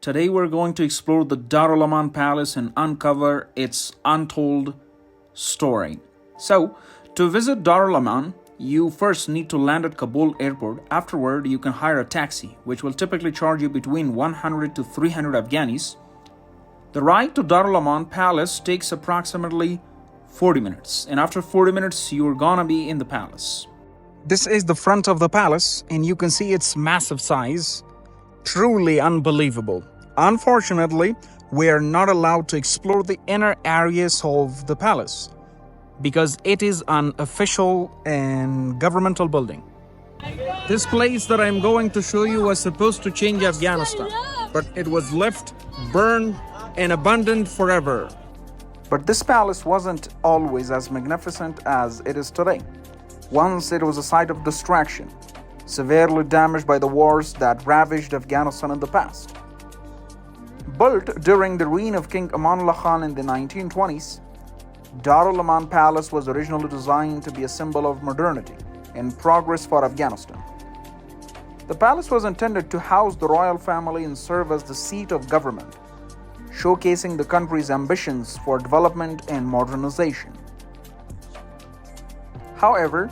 Today we're going to explore the Darul Aman Palace and uncover its untold story. So, to visit Darul Aman, you first need to land at Kabul airport. Afterward, you can hire a taxi, which will typically charge you between 100 to 300 Afghanis. The ride to Darul Aman Palace takes approximately 40 minutes, and after 40 minutes, you're gonna be in the palace. This is the front of the palace, and you can see its massive size. Truly unbelievable. Unfortunately, we are not allowed to explore the inner areas of the palace because it is an official and governmental building. This place that I'm going to show you was supposed to change Afghanistan, but it was left burned and abandoned forever. But this palace wasn't always as magnificent as it is today. Once it was a site of distraction, severely damaged by the wars that ravaged Afghanistan in the past. Built during the reign of King Amanullah Khan in the 1920s, Darul Aman Palace was originally designed to be a symbol of modernity and progress for Afghanistan. The palace was intended to house the royal family and serve as the seat of government, showcasing the country's ambitions for development and modernization. However,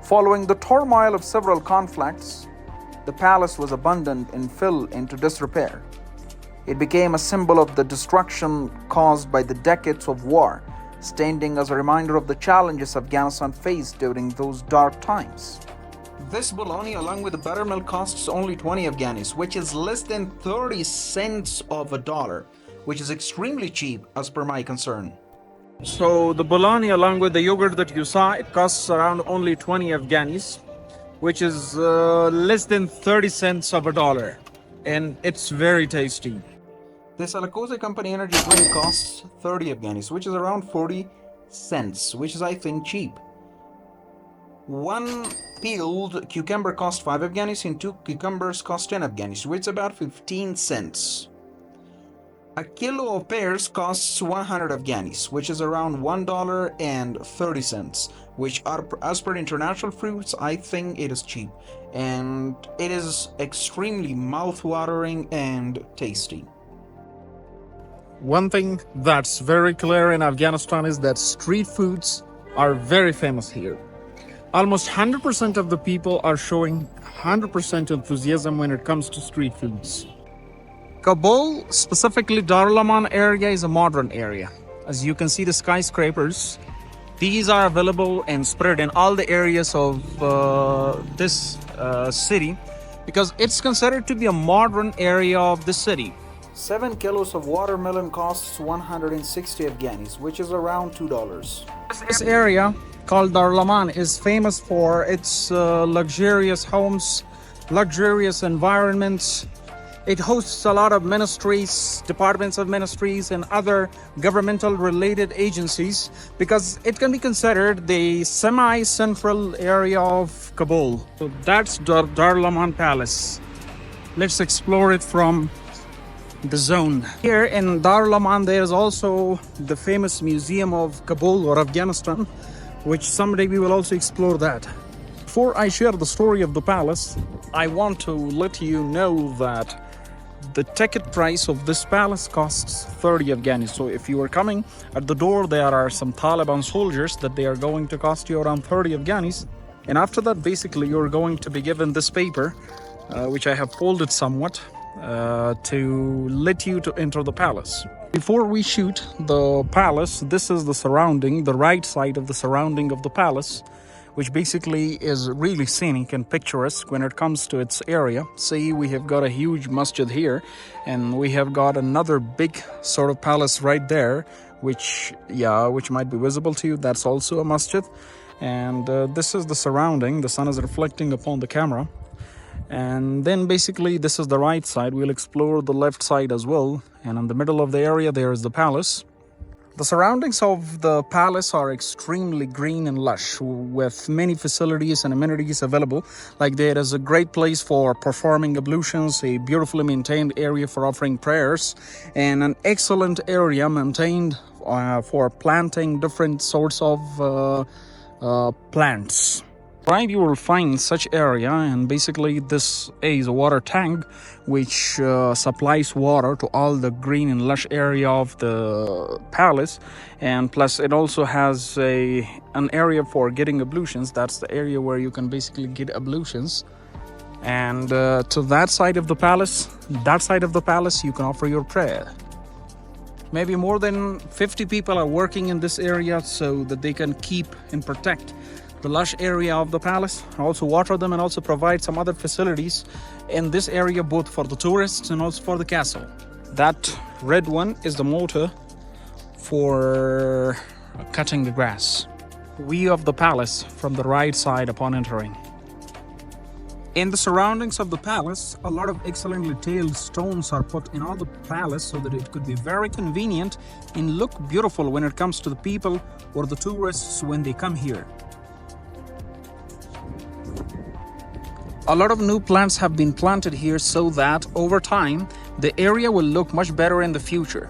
following the turmoil of several conflicts, the palace was abandoned and fell into disrepair. It became a symbol of the destruction caused by the decades of war, standing as a reminder of the challenges Afghanistan faced during those dark times. This bologna, along with the buttermilk, costs only 20 Afghanis, which is less than 30 cents of a dollar, which is extremely cheap as per my concern. So the bologna along with the yogurt that you saw, it costs around only 20 Afghanis, which is less than 30 cents of a dollar, and it's very tasty. This Alakosa Company energy drink costs 30 Afghanis, which is around 40 cents, which is I think cheap. One peeled cucumber costs 5 Afghanis and 2 cucumbers cost 10 Afghanis, which is about 15 cents. A kilo of pears costs 100 Afghanis, which is around $1.30, which are, as per international fruits, I think it is cheap. And it is extremely mouth-watering and tasty. One thing that's very clear in Afghanistan is that street foods are very famous here. Almost 100% of the people are showing 100% enthusiasm when it comes to street foods. Kabul, specifically Darul Aman area, is a modern area. As you can see the skyscrapers, these are available and spread in all the areas of this city because it's considered to be a modern area of the city. 7 kilos of watermelon costs 160 Afghanis, which is around $2. This area called Darul Aman is famous for its luxurious homes, luxurious environments. It hosts a lot of ministries, departments of ministries, and other governmental related agencies because it can be considered the semi-central area of Kabul. So that's Darul Aman Palace. Let's explore it from the zone. Here in Darul Aman, there is also the famous Museum of Kabul or Afghanistan, which someday we will also explore that. Before I share the story of the palace, I want to let you know that the ticket price of this palace costs 30 Afghanis. So if you are coming at the door, there are some Taliban soldiers that they are going to cost you around 30 Afghanis. And after that, basically, you're going to be given this paper, which I have folded somewhat, to let you to enter the palace. Before we shoot the palace, this is the surrounding, the right side of the surrounding of the palace, which basically is really scenic and picturesque when it comes to its area. See, we have got a huge masjid here, and we have got another big sort of palace right there, which might be visible to you. That's also a masjid. And this is the surrounding. The sun is reflecting upon the camera. And then basically this is the right side. We'll explore the left side as well. And in the middle of the area, there is the palace. The surroundings of the palace are extremely green and lush, with many facilities and amenities available. Like there is a great place for performing ablutions, a beautifully maintained area for offering prayers, and an excellent area maintained for planting different sorts of plants. Right, you will find such area, and basically this is a water tank which supplies water to all the green and lush area of the palace, and plus it also has an area for getting ablutions. That's the area where you can basically get ablutions. And to that side of the palace, you can offer your prayer. Maybe more than 50 people are working in this area so that they can keep and protect the lush area of the palace, also water them, and also provide some other facilities in this area, both for the tourists and also for the castle. That red one is the motor for cutting the grass. View of the palace from the right side upon entering. In the surroundings of the palace, a lot of excellently tailed stones are put in all the palace so that it could be very convenient and look beautiful when it comes to the people or the tourists when they come here. A lot of new plants have been planted here so that over time the area will look much better in the future.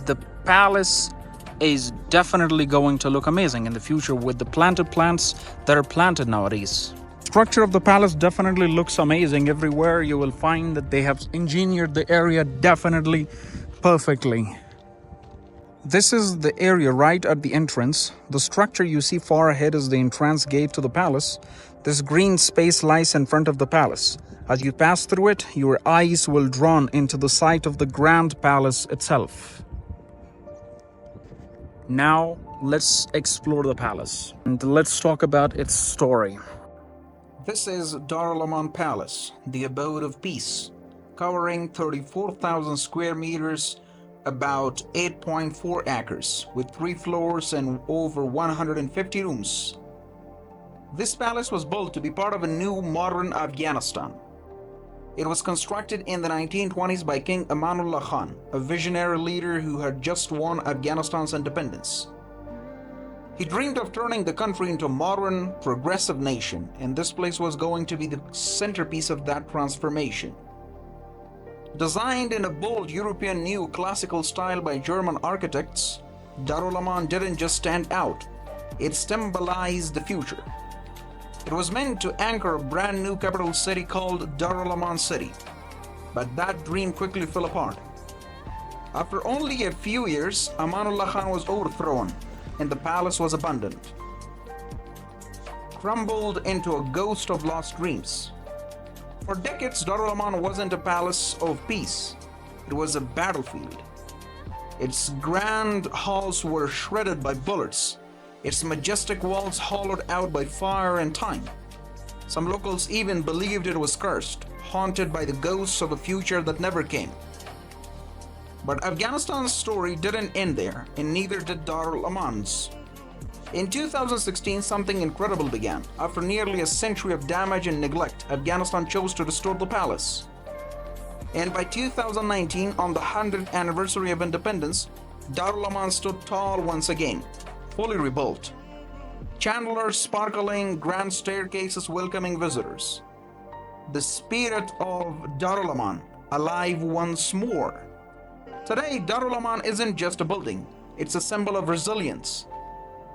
The palace is definitely going to look amazing in the future with the planted plants that are planted nowadays. Structure of the palace definitely looks amazing. Everywhere you will find that they have engineered the area definitely perfectly. This is the area right at the entrance. The structure you see far ahead is the entrance gate to the palace. This green space lies in front of the palace. As you pass through it, your eyes will drawn into the sight of the grand palace itself. Now, let's explore the palace and let's talk about its story. This is Darul Aman Palace, the abode of peace, covering 34,000 square meters, about 8.4 acres, with 3 floors and over 150 rooms. This palace was built to be part of a new modern Afghanistan. It was constructed in the 1920s by King Amanullah Khan, a visionary leader who had just won Afghanistan's independence. He dreamed of turning the country into a modern, progressive nation, and this place was going to be the centerpiece of that transformation. Designed in a bold European neoclassical style by German architects, Darul Aman didn't just stand out, it symbolized the future. It was meant to anchor a brand new capital city called Darul Aman City, but that dream quickly fell apart. After only a few years, Amanullah Khan was overthrown, and the palace was abandoned, crumbled into a ghost of lost dreams. For decades, Darul Aman wasn't a palace of peace, it was a battlefield. Its grand halls were shredded by bullets, its majestic walls hollowed out by fire and time. Some locals even believed it was cursed, haunted by the ghosts of a future that never came. But Afghanistan's story didn't end there, and neither did Darul Aman's. In 2016, something incredible began. After nearly a century of damage and neglect, Afghanistan chose to restore the palace. And by 2019, on the 100th anniversary of independence, Darul Aman stood tall once again, fully rebuilt. Chandeliers sparkling, grand staircases welcoming visitors. The spirit of Darul Aman alive once more. Today, Darul Aman isn't just a building, it's a symbol of resilience.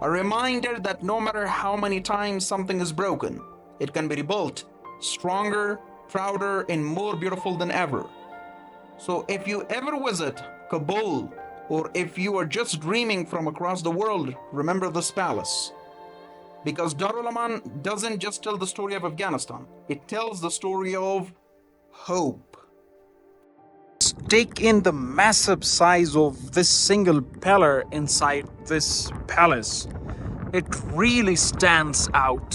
A reminder that no matter how many times something is broken, it can be rebuilt, stronger, prouder, and more beautiful than ever. So if you ever visit Kabul, or if you are just dreaming from across the world, remember this palace. Because Darul Aman doesn't just tell the story of Afghanistan, it tells the story of hope. Take in the massive size of this single pillar inside this palace. It really stands out.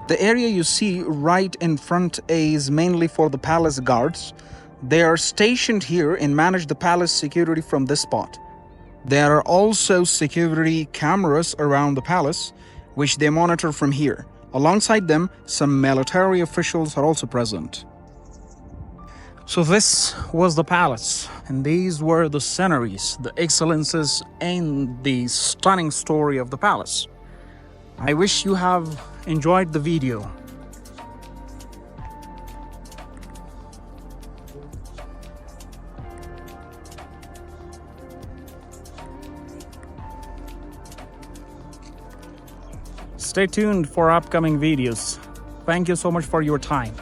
The area you see right in front is mainly for the palace guards. They are stationed here and manage the palace security from this spot. There are also security cameras around the palace, which they monitor from here. Alongside them, some military officials are also present. So this was the palace, and these were the sceneries, the excellences, and the stunning story of the palace. I wish you have enjoyed the video. Stay tuned for upcoming videos. Thank you so much for your time.